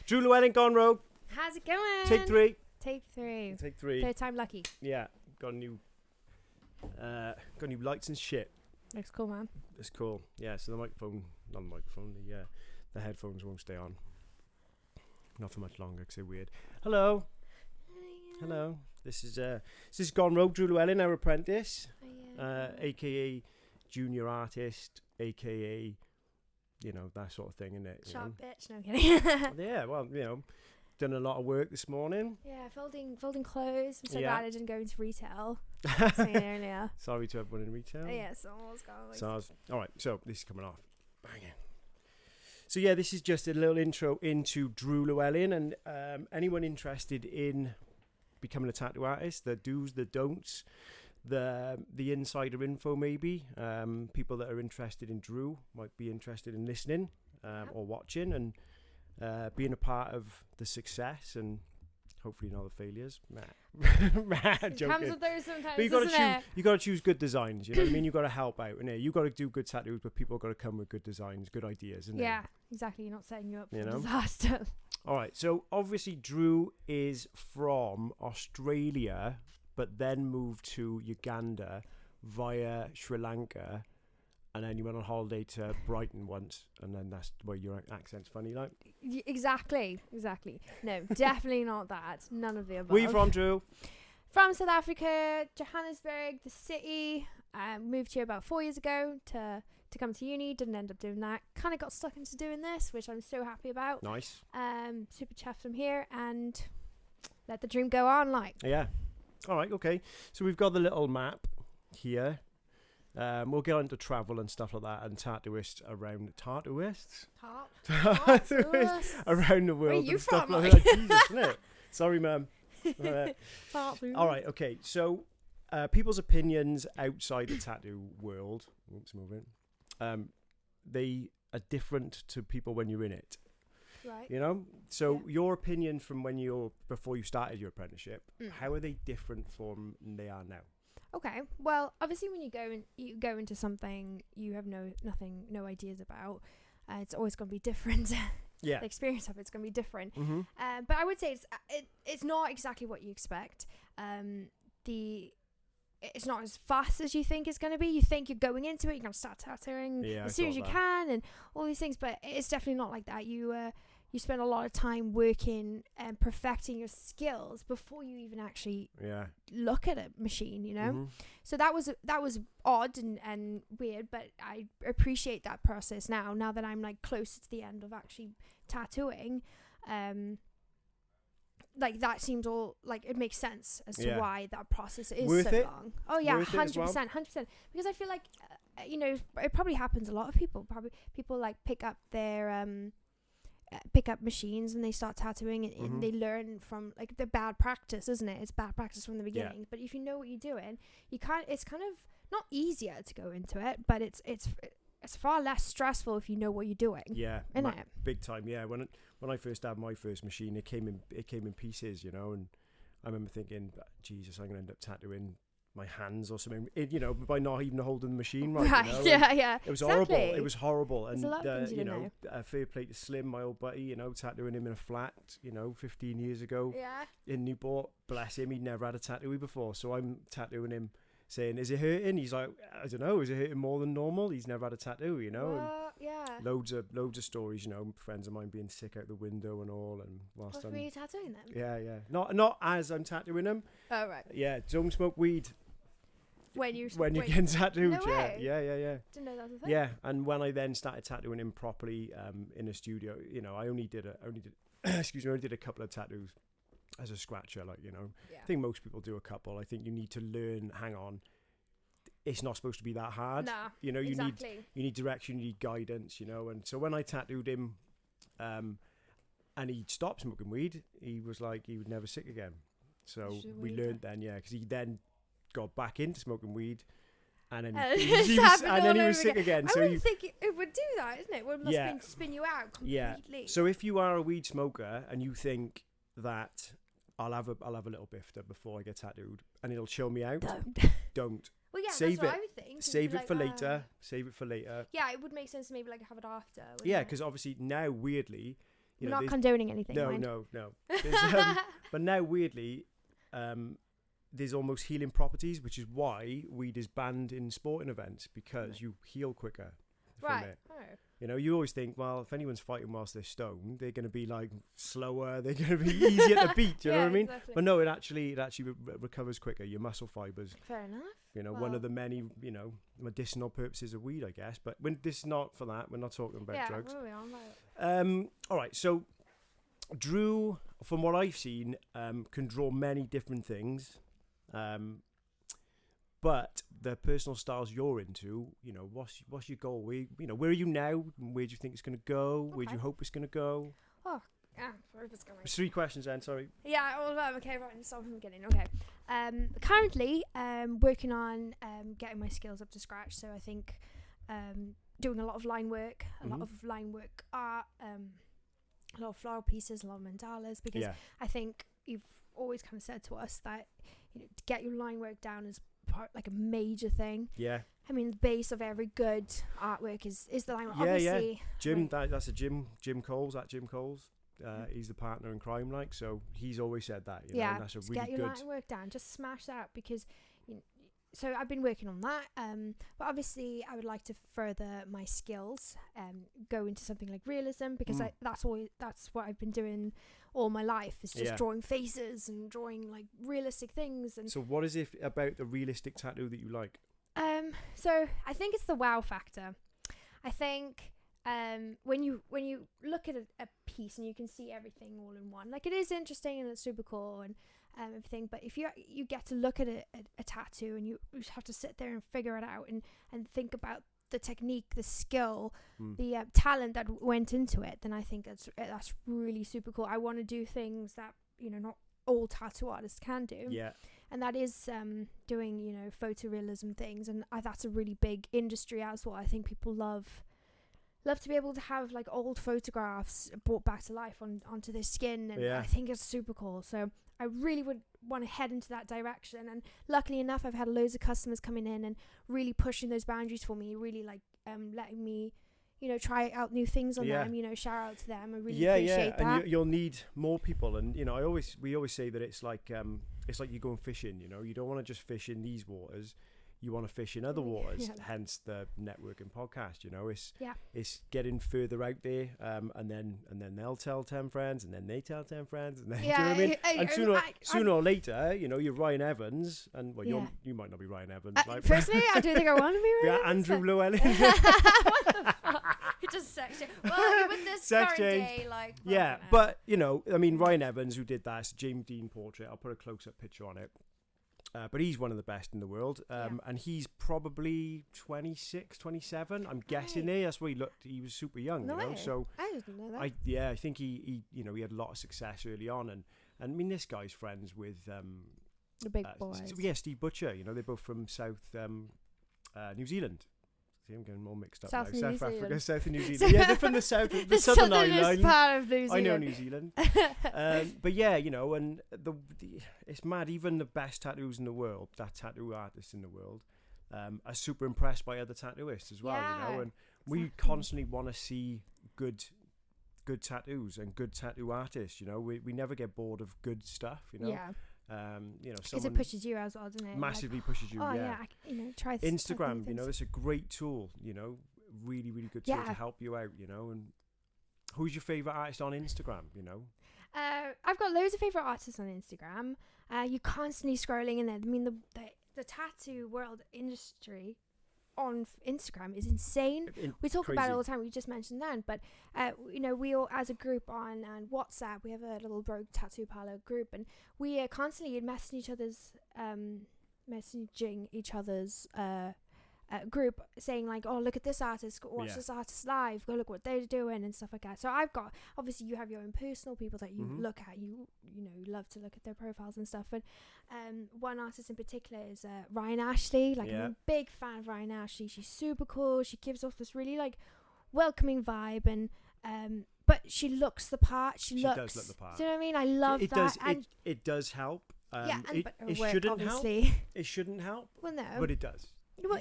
Drew Llewelyn gone rogue. How's it going? Take three. Take three. Third Third time lucky. Yeah, got new lights and shit. Looks cool, man. It's cool. Yeah, so the headphones won't stay on. Not for much longer because they're weird. Hello. Hello. This is Gone Rogue, Drew Llewelyn, our apprentice, aka junior artist, aka that sort of thing, isn't it? Sharp bitch. No I'm kidding. Yeah, well, done a lot of work this morning. Yeah, folding clothes. I'm so glad I didn't go into retail. Earlier. Sorry to everyone in retail. Yeah, someone's going. All right, so this is coming off. Banging. So yeah, this is just a little intro into Drew Llewelyn, and anyone interested in becoming a tattoo artist, the do's, the don'ts, the insider info maybe. People that are interested in Drew might be interested in listening or watching and being a part of the success and hopefully not the failures. It comes with those sometimes, but you got to choose good designs. You know what I mean? You got to help out, and you got to do good tattoos, but people got to come with good designs, good ideas. Yeah, exactly. You're not setting you up for disaster. All right. So obviously Drew is from Australia, but then moved to Uganda via Sri Lanka. And then you went on holiday to Brighton once, and then that's why your accent's funny, like. Exactly. No, definitely not that. None of the above. Where you from, Drew? From South Africa, Johannesburg, the city. Moved here about 4 years ago to come to uni. Didn't end up doing that. Kind of got stuck into doing this, which I'm so happy about. Nice. Super chuffed I'm here, and let the dream go on, like. Yeah. All right. Okay. So we've got the little map here. We'll get into travel and stuff like that, and tattooists around around the world. Where are you and stuff from? like that. Jesus, isn't it? Sorry, ma'am. All right, okay. So, people's opinions outside the tattoo world. Oops, moving. They are different to people when you're in it. Right. So your opinion from before you started your apprenticeship, how are they different from they are now? Okay, well, obviously when you go into something you have no ideas about, it's always going to be different. Yeah. The experience of it's going to be different. Mm-hmm. But I would say it's not exactly what you expect. It's not as fast as you think it's going to be. You think you're going into it, you're going to start tattooing as soon as you can and all these things, but it's definitely not like that. You spend a lot of time working and perfecting your skills before you even actually look at a machine, Mm-hmm. So that was odd and weird, but I appreciate that process now that I'm like closer to the end of actually tattooing. Like that seems all like it makes sense as to why that process is Worth so it? long. Oh yeah, 100%, because I feel like it probably happens a lot of people. Probably people like pick up machines and they start tattooing and they learn from like the bad practice, isn't it? It's bad practice from the beginning. But if you know what you're doing, it's kind of not easier to go into it, but it's far less stressful if you know what you're doing. Yeah, isn't it? Big time. Yeah, when I first had my first machine, it came in pieces, and I remember thinking, Jesus, I'm gonna end up tattooing my hands or something, by not even holding the machine right. Right. Yeah. It was horrible. It was horrible. There's and a lot of things fair play to Slim, my old buddy, tattooing him in a flat, 15 years ago. Yeah. In Newport. Bless him, he'd never had a tattoo before. So I'm tattooing him, saying, "Is it hurting?" He's like, "I don't know. Is it hurting more than normal?" He's never had a tattoo, And loads of stories, friends of mine being sick out the window and all. And whilst were you tattooing them? Yeah. Not as I'm tattooing them. Oh right. Yeah, don't smoke weed. When you're getting tattooed. No way. Yeah. Didn't know that was a thing. Yeah, and when I then started tattooing him properly in a studio, I only did a couple of tattoos as a scratcher, I think most people do a couple. I think you need to learn, hang on, it's not supposed to be that hard. Nah, you exactly. you need direction, you need guidance, and so when I tattooed him and he'd stopped smoking weed, he was like he would never sick again. So we learned then, because he then got back into smoking weed, and then he was sick again. I would think it would do that, isn't it? It must spin you out completely. Yeah. So if you are a weed smoker and you think that I'll have a little bifter before I get tattooed, and it'll chill me out, don't. Well, yeah, Save that's what it. I would think. Save it for later. Save it for later. Yeah, it would make sense to maybe like have it after. Yeah, because obviously now weirdly, we're not condoning anything. No. But now weirdly, there's almost healing properties, which is why weed is banned in sporting events because you heal quicker from it. Oh. You know, you always think, well, if anyone's fighting whilst they're stoned, they're going to be like slower, they're going to be easier to beat. You know what I mean? Exactly. But no, it actually recovers quicker. Your muscle fibers. Fair enough. You know, one of the many, medicinal purposes of weed, I guess. But when this is not for that, we're not talking about drugs. All right. So, Drew, from what I've seen, can draw many different things. But the personal styles you're into, what's your goal? Where are you now? Where do you think it's going to go? Okay. Where do you hope it's going to go? Oh, yeah, where it's going. There's 3 questions then, sorry. Yeah, all of them. Okay, right, start from the beginning. Okay. Currently, working on getting my skills up to scratch. So I think doing a lot of line work, a lot of line work art, a lot of floral pieces, a lot of mandalas, because I think you've always kind of said to us that to get your line work down is like a major thing. Yeah. I mean, the base of every good artwork is the line work. Yeah, obviously. Yeah. Jim, that's a Jim Coles, at Jim Coles. He's the partner in crime, like, so he's always said that. You know, and that's a really get your line work down, just smash that, because so I've been working on that, but obviously I would like to further my skills, go into something like realism, because that's what I've been doing all my life, is just drawing faces and drawing like realistic things. And so what is it about the realistic tattoo that you like? So I think it's the wow factor. I think when you look at a piece and you can see everything all in one, like, it is interesting and it's super cool and everything, but if you get to look at a tattoo and you have to sit there and figure it out and think about the technique, the skill, the talent that went into it, then I think that's really super cool. I want to do things that not all tattoo artists can do. Yeah. And that is doing photorealism things, and that's a really big industry as well. I think people love to be able to have like old photographs brought back to life onto their skin, and I think it's super cool. So I really would want to head into that direction, and luckily enough I've had loads of customers coming in and really pushing those boundaries for me, really like letting me try out new things on them, shout out to them. I really appreciate that. And you'll need more people, and we always say that it's like you going fishing. You don't want to just fish in these waters. You want to fish in other waters, hence the networking podcast. It's getting further out there, and then they'll tell 10 friends, and then they tell 10 friends, and then do you know what I mean? And sooner or later, you're Ryan Evans, and you might not be Ryan Evans. Personally, I don't think I want to be Ryan Evans. Andrew Llewelyn. What the fuck? You're just sex change. Well, with this current day, like. Yeah, but Ryan Evans, who did that, it's a James Dean portrait. I'll put a close-up picture on it. But he's one of the best in the world, and he's probably 26, 27. I'm guessing there. That's why he looked. He was super young, So I didn't know that. I think he he had a lot of success early on, and I mean, this guy's friends with the big boys. Steve Butcher. They're both from South New Zealand. See, I'm getting more mixed up South now. South Africa, South and New Zealand. Yeah, they're from the south, the southern island. Part of New Zealand. I know New Zealand. But and it's mad. Even the best tattoos in the world, tattoo artists in the world, are super impressed by other tattooists as well. And we constantly want to see good tattoos and good tattoo artists. We never get bored of good stuff. Yeah. Because it pushes you as well, doesn't it? Massively pushes you. Try Instagram. It's a great tool. Really, really good tool to help you out. And who's your favorite artist on Instagram? I've got loads of favorite artists on Instagram. You're constantly scrolling in there. I mean, the tattoo world industry on Instagram is insane. We talk about it all the time. We just mentioned that, but we all, as a group on WhatsApp, we have a little Rogue Tattoo Parlor group, and we are constantly messaging each other's group, saying like, oh, look at this artist, watch this artist live, go look what they're doing and stuff like that. So I've got, obviously you have your own personal people that you look at, you love to look at their profiles and stuff, and one artist in particular is Ryan Ashley. I'm a big fan of Ryan Ashley. She's super cool. She gives off this really like welcoming vibe, and but she looks the part. She does look the part. Do you know what I mean? I love that. It does help. it work, shouldn't obviously. help. It shouldn't help. Well, no. But it does. Well,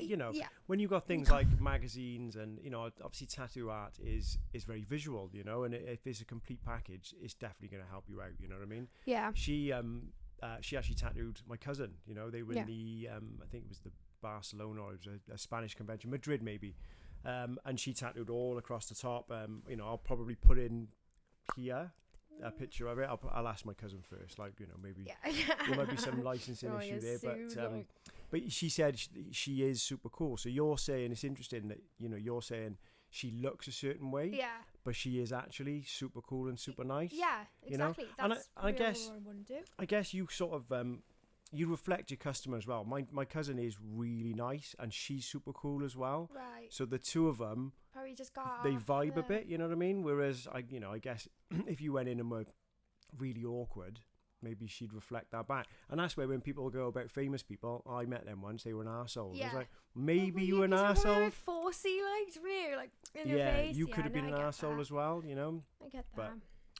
when you've got things like magazines and, obviously tattoo art is very visual, and if it's a complete package, it's definitely going to help you out, you know what I mean? Yeah. She actually tattooed my cousin, they were in the, I think it was the Barcelona, or it was a Spanish convention, Madrid maybe, and she tattooed all across the top. I'll probably put in here a picture of it. I'll ask my cousin first, maybe there might be some licensing issue there, but she said she is super cool. So you're saying it's interesting that you're saying she looks a certain way, but she is actually super cool and super nice. Yeah, exactly. That's I guess what I want to do. I guess you sort of you reflect your customer as well. My cousin is really nice and she's super cool as well. Right. So the two of them, probably just got they vibe a bit. You know what I mean? Whereas I guess if you went in and were really awkward, maybe she'd reflect that back. And that's where when people go about famous people, I met them once, they were an arsehole. Yeah. I was like, maybe you were an arsehole. Forcey, like in your face. You could have been an arsehole as well, I get that. But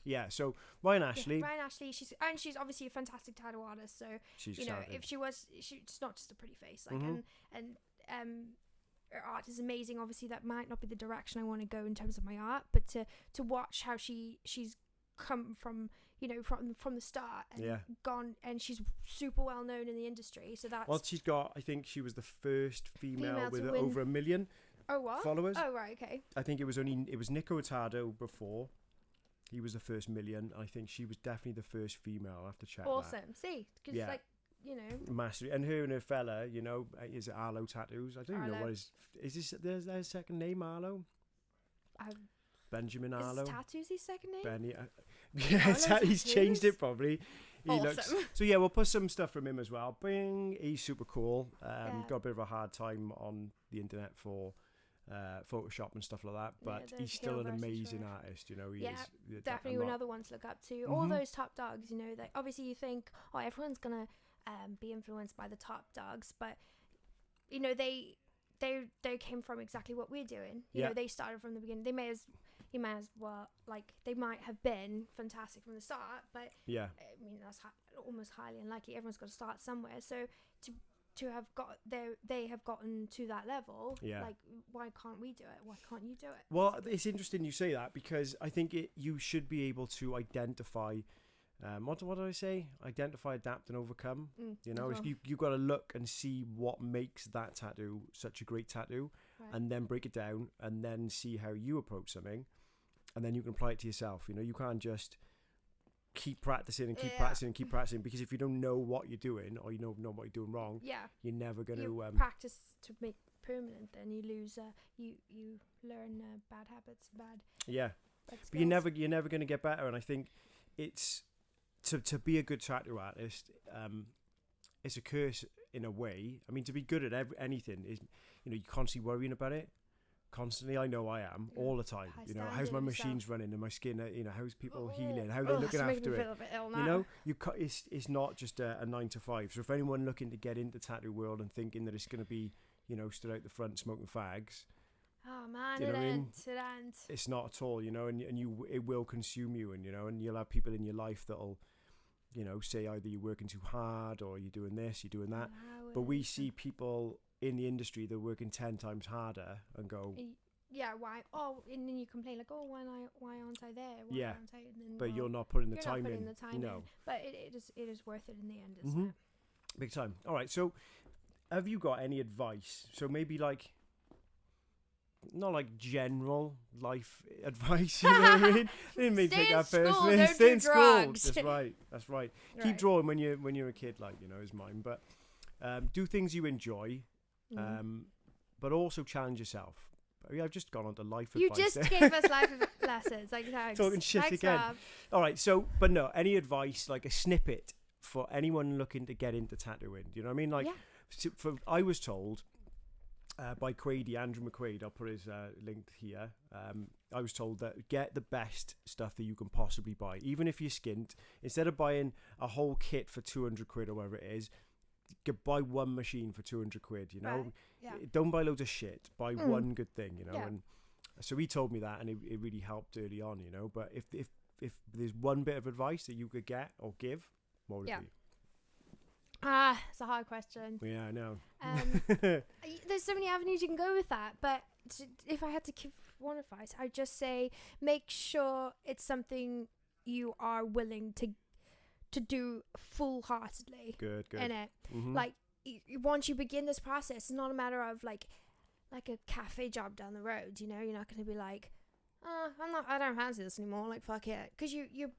yeah, so Ryan Ashley. Ryan Ashley, she's obviously a fantastic tattoo artist. So she's if she's not just a pretty face, and her art is amazing. Obviously, that might not be the direction I want to go in terms of my art, but to watch how she's come from from the start and gone, and she's super well known in the industry. So that's she's got. I think she was the first female with over 1 million. Followers. Oh right, okay. I think it was Nico Hurtado before. He was the first million. I think she was definitely the first female. I'll have to check. Awesome. See, because massively. And her fella, is it Arlo Tattoos? I don't even know what is this. There's their second name, Arlo. Benjamin Arlo. Is Tattoos his second name? Benny. He's changed it probably. He looks. So yeah, we'll put some stuff from him as well. Bing. He's super cool. Got a bit of a hard time on the internet for Photoshop and stuff like that, but he's still an amazing artist. He is definitely another one to look up to. All those top dogs, that obviously you think, everyone's gonna be influenced by the top dogs, but they came from exactly what we're doing. They started from the beginning. They may as well, they might have been fantastic from the start, but I mean that's almost highly unlikely. Everyone's got to start somewhere. So to have got they have gotten to that level. Why can't we do it? Why can't you do it? Well, it's interesting you say that, because I think you should be able to identify. What did I say? Identify, adapt, and overcome. You've got to look and see what makes that tattoo such a great tattoo, and then break it down, and then see how you approach something, and then you can apply it to yourself. You can't just keep practicing and keep practicing and keep practicing, because if you don't know what you're doing, or you know what you're doing wrong, you're never going to practice to make permanent. Then you lose. You learn bad habits, bad. Yeah, but you're never going to get better. And I think it's. To be a good tattoo artist, it's a curse in a way. I mean, to be good at anything is, you're constantly worrying about it. Constantly, I know I am all the time. How's my machines running and my skin? How's people healing? How are they looking after it? It's not just a 9 to 5. So if anyone looking to get into the tattoo world and thinking that it's going to be, stood out the front smoking fags. Oh man, it ends. It's not at all, and it will consume you, and you'll have people in your life that'll, say either you're working too hard or you're doing this, you're doing that. But we see people in the industry that are working 10 times harder and go, why? Oh, and then you complain why aren't I there? Why aren't I? And then, but you're not putting the time in. No, but it is worth it in the end, isn't it? Big time. All right, so have you got any advice? So maybe not general life advice, you know what I mean? Didn't mean take that personally. Stay in school. That's right. Keep drawing when you're a kid, is mine. But do things you enjoy, but also challenge yourself. I've just gone on to life advice. You just gave us life lessons. Thanks. Talking shit thanks, again. Rob. All right. So, but no, any advice, a snippet for anyone looking to get into tattooing? Do you know what I mean? I was told. By Andrew McQuaid, I'll put his link here. I was told that get the best stuff that you can possibly buy, even if you're skint. Instead of buying a whole kit for 200 quid or whatever it is, buy one machine for 200 quid. Don't buy loads of shit. Buy one good thing. And so he told me that, and it really helped early on. But if there's one bit of advice that you could get or give, what would it be? It's a hard question. Yeah, I know. There's so many avenues you can go with that, but if I had to give one advice, I'd just say make sure it's something you are willing to do full-heartedly. Good. In it. Mm-hmm. Like, once you begin this process, it's not a matter of like a cafe job down the road, you know. You're not going to be like, I don't fancy this anymore, like, fuck it, because you're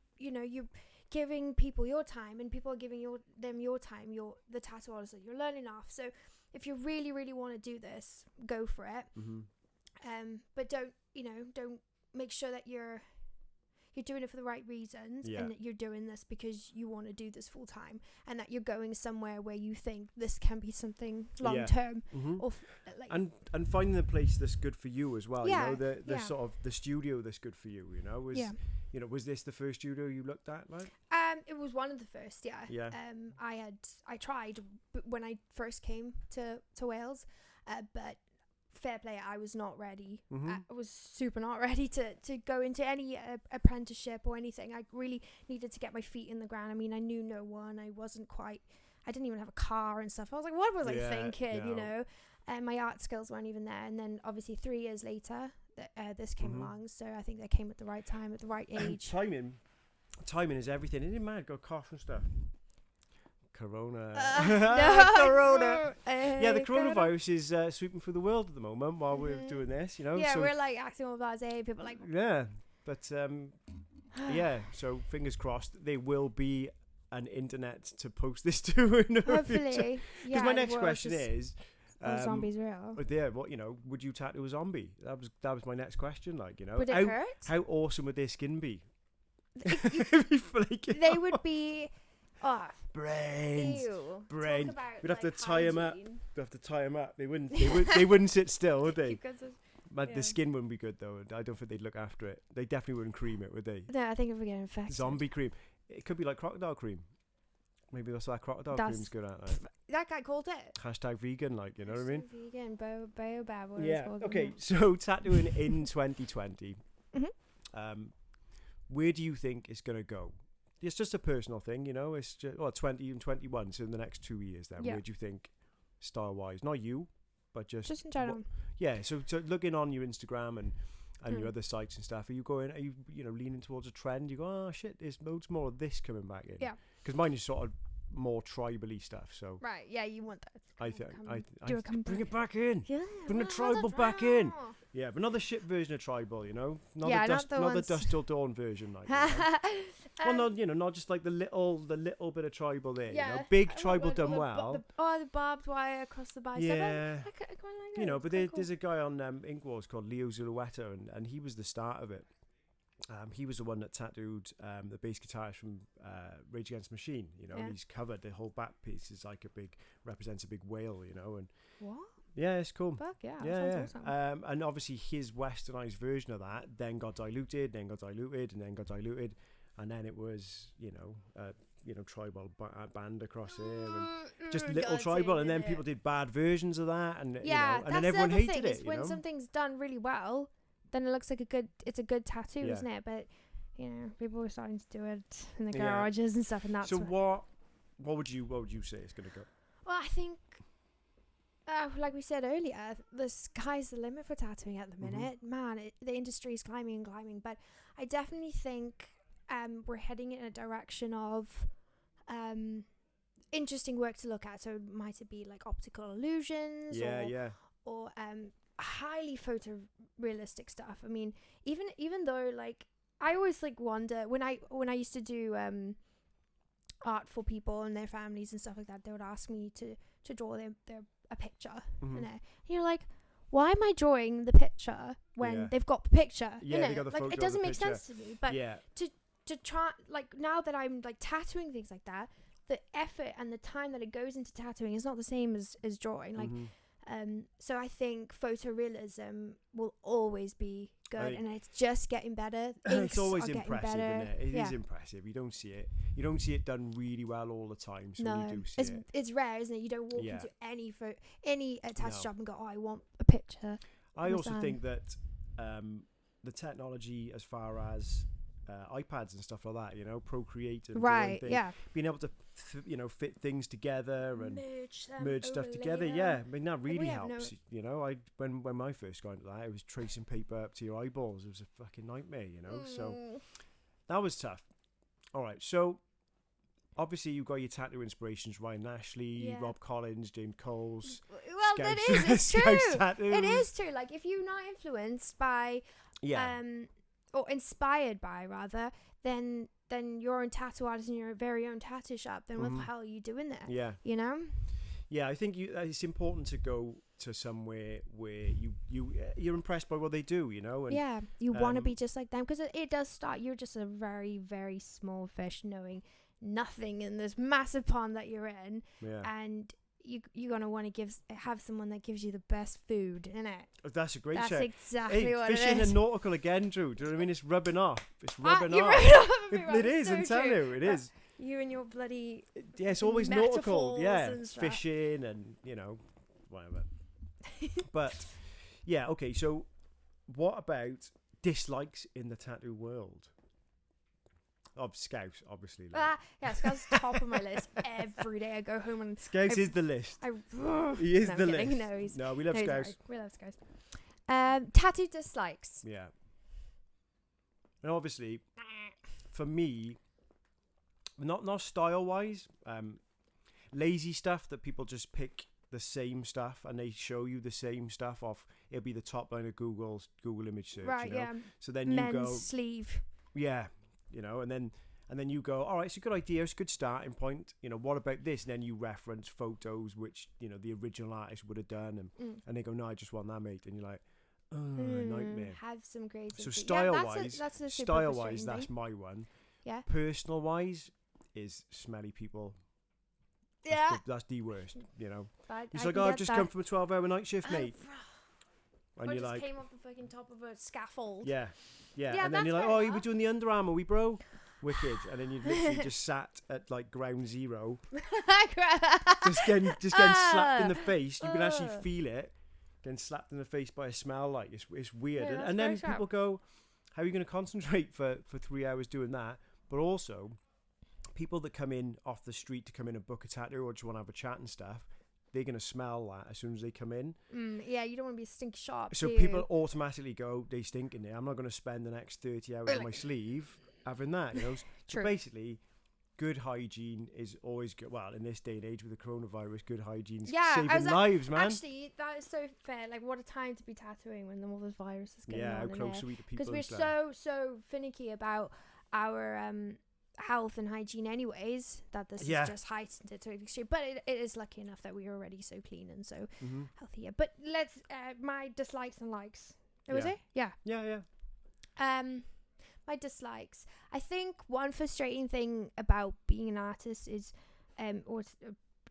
giving people your time, and people are giving them your time, the tattoo artist that you're learning off. So if you really, really want to do this, go for it. Mm-hmm. But don't make sure that you're doing it for the right reasons, and that you're doing this because you want to do this full time, and that you're going somewhere where you think this can be something long term. Mm-hmm. Or and finding the place that's good for you as well. Yeah, you know, the sort of the studio that's good for you. You know, was this the first studio you looked at? Like, it was one of the first. Yeah. I tried when I first came to Wales, but fair play, I was not ready. Mm-hmm. I was super not ready to go into any apprenticeship or anything. I really needed to get my feet in the ground. I mean, I knew no one. I didn't even have a car and stuff. I was like, what was I thinking, you know? And my art skills weren't even there. And then obviously 3 years later, this came along. So I think they came at the right time, at the right age. Timing is everything. Isn't it mad? Got cough and stuff. Corona. Corona. Yeah, the coronavirus is sweeping through the world at the moment while we're doing this, you know. Yeah, so we're like acting all blasé. People are like. Yeah, but yeah. So fingers crossed, there will be an internet to post this to in the Hopefully. future. Because my next question is. Zombies real? Yeah, what, you know? Would you tattoo a zombie? That was my next question. Like, you know, would it hurt? How awesome would their skin be? They would be. Brains. Ew. We'd have like, to tie them up. hygiene. We'd have to tie them up. They wouldn't sit still, would they? But Yeah. the skin wouldn't be good though. I don't think they'd look after it. They definitely wouldn't cream it, would they? No, I think if we get infected. Zombie cream. It could be like crocodile cream. Maybe that's what crocodile cream's good at. Like. That guy called it. Hashtag vegan, like, you know what I mean? Vegan, baobab. Yeah. Okay. So tattooing in 2020. Mm-hmm. Where do you think it's gonna go? It's just a personal thing, you know. It's just 20 and 21. So in the next 2 years, then where do you think, style-wise, not you, but just in general? So looking on your Instagram and your other sites and stuff, are you leaning towards a trend? You go, oh shit, there's loads more of this coming back in. Yeah. Because mine is sort of more tribally stuff. So right, yeah, you want that. I think bring it back in. Yeah, bring the tribal back in. Yeah, but not the shit version of tribal, you know. Not the Dust Till Dawn version, like. You know? Well, not just like the little bit of tribal there. Yeah, you know, big tribal done well. The barbed wire across the bicep. Yeah, I quite like that. You know, but there's a guy on Ink Wars called Llewelyn, and he was the start of it. He was the one that tattooed the bass guitarist from Rage Against the Machine, you know, and he's covered the whole back piece is like represents a big whale, you know, and what? Yeah, it's cool. Fuck yeah, sounds awesome. And obviously his westernized version of that then got diluted, and then it was, tribal band across there, and just little tribal, and then people did bad versions of that, and and then everyone hated it. When something's done really well, then it looks like it's a good tattoo, isn't it? But people were starting to do it in the garages and stuff, and that's. So what would you say is going to go? Well, I think, like we said earlier, the sky's the limit for tattooing at the minute. Man, the industry is climbing and climbing, but I definitely think we're heading in a direction of interesting work to look at. So might it be like optical illusions, or highly photorealistic stuff. I mean, even though, like, I always like wonder when I used to do art for people and their families and stuff like that, they would ask me to draw a picture, and you're like, why am I drawing the picture when they've got the picture? They got the photo, it doesn't make picture. sense to me. But to try, like, now that I'm like tattooing things like that, the effort and the time that it goes into tattooing is not the same as drawing. Like, so I think photorealism will always be good, and it's just getting better. It's always impressive, isn't it? It is impressive. You don't see it done really well all the time. So you do see it. It's rare, isn't it? You don't walk into any tattoo shop and go, "Oh, I want a picture." I also think that the technology, as far as iPads and stuff like that, you know, Procreate and right, being able to fit things together and merge stuff together. I mean, that really helps. You know, when I first got into that, it was tracing paper up to your eyeballs. It was a fucking nightmare, you know. So that was tough. All right, so obviously you've got your tattoo inspirations: Ryan Ashley, Rob Collins, James Coles. Well, Scouts, it's true. Tattoos. It is true. Like, if you're not influenced by, or inspired by rather, then you're a tattoo artist in your very own tattoo shop. Then what the hell are you doing there? Yeah, you know. Yeah, I think it's important to go to somewhere where you're impressed by what they do, you know. And, you want to be just like them, because it does start. You're just a very, very small fish, knowing nothing in this massive pond that you're in, and you're gonna want to have someone that gives you the best food, innit? That's a great show. That's exactly what it is. Fishing and nautical again, Drew. Do you know what I mean? It's rubbing off. It's rubbing you're off. rubbing off at me, right? It is, so I'm telling you, it is. You and your bloody it's always nautical. Yeah, and fishing and whatever. But okay. So, what about dislikes in the tattoo world? Of Scouts, obviously. Scouts top of my list every day. I go home and Scouts is the list. He is the list. No, we love Scouts. We love Scouts. Tattoo dislikes. Yeah. And obviously, for me, not style wise, lazy stuff that people just pick the same stuff and they show you the same stuff off. It'll be the top line of Google image search. Right. You know? So then men's you go sleeve. Yeah. You know, and then you go, all right, it's a good idea, it's a good starting point. You know, what about this? And then you reference photos which, the original artist would have done, and they go, no, I just want that, mate. And you're like, oh, nightmare. Have some creativity. So style-wise, that's my one. Yeah. Personal-wise is smelly people. Yeah. That's the worst, you know. He's like, I've just come from a 12-hour night shift, mate. And you're like, came off the fucking top of a scaffold. Yeah, and then you're like, oh, you were doing the Under Armour, bro? Wicked. And then you literally just sat at like ground zero, just getting slapped in the face. You can actually feel it, getting slapped in the face by a smell. Like it's weird. And then people go, how are you going to concentrate for 3 hours doing that? But also, people that come in off the street to come in and book a tattoo or just want to have a chat and stuff, they're going to smell that as soon as they come in. You don't want to be a stink shop. So people automatically go, they stink in there. I'm not going to spend the next 30 hours on my sleeve having that. You know? So basically, good hygiene is always good. Well, in this day and age with the coronavirus, good hygiene's saving lives, man. Actually, that is so fair. Like, what a time to be tattooing when all this virus is going on. Yeah, how close are we to people? Because we're so finicky about our health and hygiene anyways, that this is just heightened it to an extreme. But it is lucky enough that we are already so clean and so healthy. But let's my dislikes and likes. Was it? Yeah. My dislikes. I think one frustrating thing about being an artist is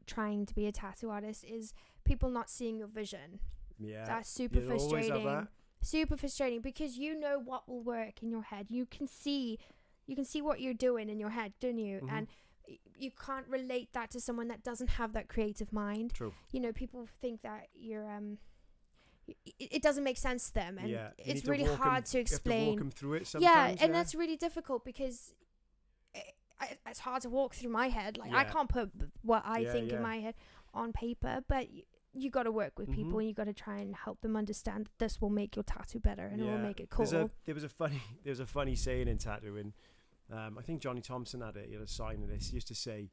trying to be a tattoo artist is people not seeing your vision. Yeah. That's super frustrating. Always have that. Super frustrating, because you know what will work in your head. You can see what you're doing in your head, don't you? And you can't relate that to someone that doesn't have that creative mind. True. You know, people think that you're it doesn't make sense to them, and it's really hard to explain. You have to walk them through it sometimes. And that's really difficult, because it's hard to walk through my head. Like I can't put what I think in my head on paper, but you got to work with people, and you got to try and help them understand that this will make your tattoo better and it will make it cool. There was a funny saying in tattooing. I think Johnny Thompson had a sign of this. He used to say,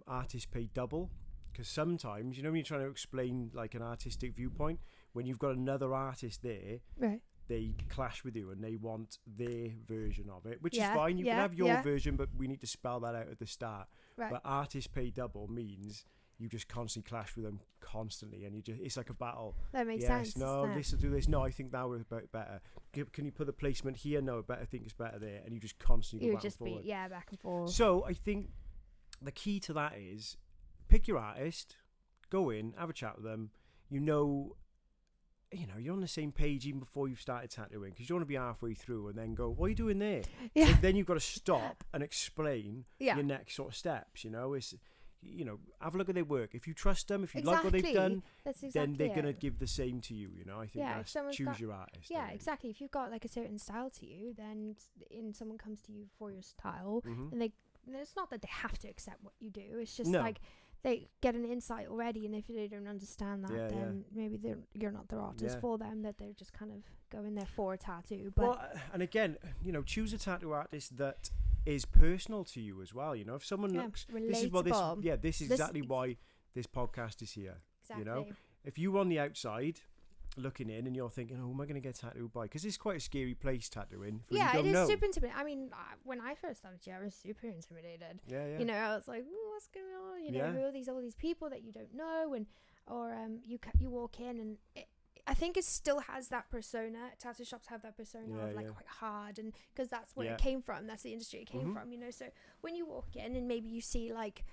artists pay double, because sometimes, when you're trying to explain like an artistic viewpoint, when you've got another artist there, they clash with you and they want their version of it, which is fine. You can have your version, but we need to spell that out at the start. But artists pay double means you just constantly clash with them constantly, and it's like a battle. That makes sense. No, this will do this. No, I think that would be better. Can you put the placement here? No, I think it's better there. And you just constantly go back and forward. Back and forth. So I think the key to that is pick your artist, go in, have a chat with them. You're on the same page even before you've started tattooing, because you don't want to be halfway through and then go, what are you doing there? Then you've got to stop and explain your next sort of steps. have a look at their work. If you trust them, if you like what they've done, then they're going to give the same to you, I think that's choose your artist. Yeah, exactly. If you've got like a certain style to you, then someone comes to you for your style, and it's not that they have to accept what you do. It's just like they get an insight already, and if they don't understand that, then maybe you're not the artist for them, that they're just kind of going there for a tattoo. But and again, choose a tattoo artist that is personal to you as well. If someone looks, this is exactly why this podcast is here. Exactly. If you're on the outside looking in and you're thinking, oh, am I going to get tattooed by? Because it's quite a scary place, tattooing. It is super intimidating. I mean, when I first started, I was super intimidated. I was like, oh, what's going on? Who are all these people that you don't know, or you walk in and I think it still has that persona. Tattoo shops have that persona of quite hard, and because that's where it came from. That's the industry it came from. So when you walk in and maybe you see like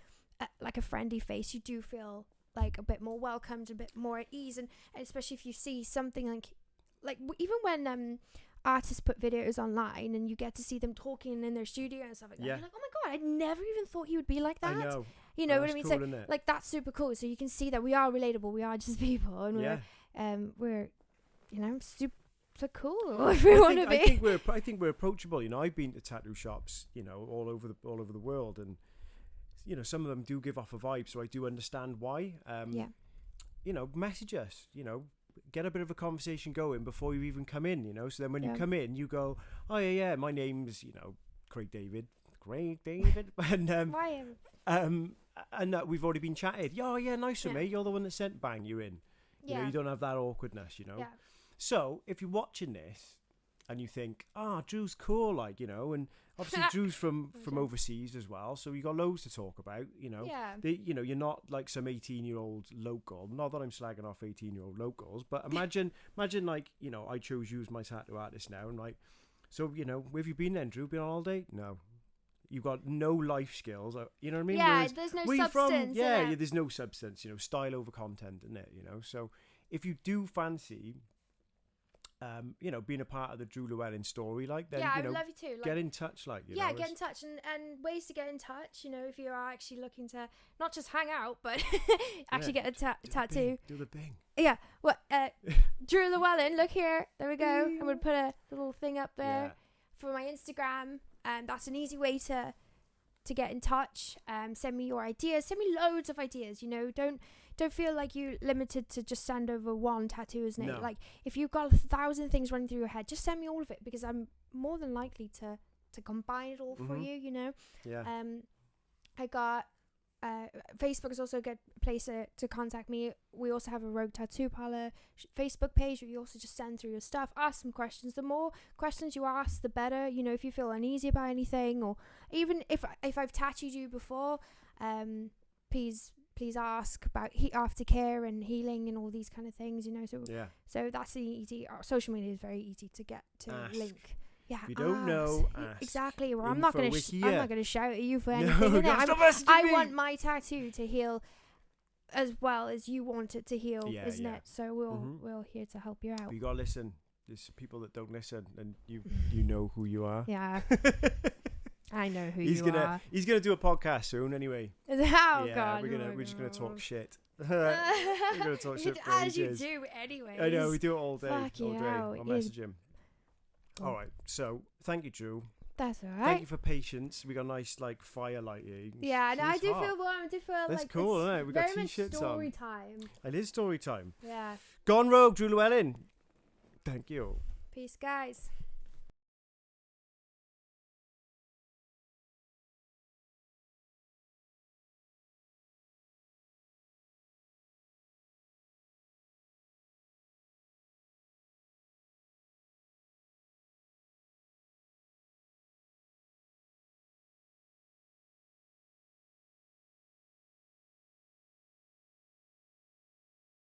a friendly face, you do feel like a bit more welcomed, a bit more at ease, and especially if you see something like even when artists put videos online and you get to see them talking in their studio and stuff like that, you're like, oh my god, I never even thought he would be like that. I know. You know what I mean? Cool, so like that's super cool. So you can see that we are relatable. We are just people, and we're super cool if we want to be. I think we're approachable. I've been to tattoo shops, all over the world, and some of them do give off a vibe, so I do understand why. Message us, get a bit of a conversation going before you even come in, so then when you come in, you go, oh yeah, my name's Craig David, and we've already been chatted. Yeah, nice of me. You're the one that sent, bang, you in. You don't have that awkwardness, So if you're watching this and you think, Drew's cool, and obviously Drew's from overseas as well, so you got loads to talk about, you're not like some 18-year-old local. Not that I'm slagging off 18-year-old locals, but imagine like, I chose you as my tattoo artist now, and like, so, where have you been then, Drew? Been on holiday? No. You've got no life skills, you know what I mean? Yeah, whereas there's no substance. There's no substance, style over content, isn't it? So if you do fancy, being a part of the Drew Llewelyn story, then, I would love you too. Get in touch, get in touch, and ways to get in touch, if you are actually looking to not just hang out, but actually get a tattoo. Do the bing. Yeah, Drew Llewelyn, look here, there we go. I'm going to put a little thing up there for my Instagram. That's an easy way to get in touch. Send me your ideas. Send me loads of ideas. Don't feel like you're limited to just send over one tattoo, isn't it? Like if you've got 1,000 things running through your head, just send me all of it, because I'm more than likely to combine it all for you. Yeah. I got Facebook is also a good place to contact me. We also have a Rogue Tattoo Parlor Facebook page where you also just send through your stuff, ask some questions. The more questions you ask, the better. If you feel uneasy about anything, or even if I've tattooed you before, please ask about aftercare and healing and all these kind of things. So that's easy. Social media is very easy to get to link. Yeah, if you don't know, ask. Exactly. Well, I'm not going to shout at you for anything. I want my tattoo to heal as well as you want it to heal, isn't it? So we're here to help you out. But you gotta listen. There's people that don't listen, and you know who you are. Yeah. I know who you are. He's gonna do a podcast soon, anyway. God. We're just gonna talk shit. We're gonna talk shit for as ages. you do, anyway. I know, we do it all day. Fucking hell. I'll message him. All right, so thank you, Drew. That's all right. Thank you for patience. We got a nice firelight here. Yeah, and I do feel warm. I do feel that's like cool, isn't it? We got t-shirts on. Story time. It is story time. Yeah. Gone rogue, Drew Llewelyn. Thank you. Peace, guys.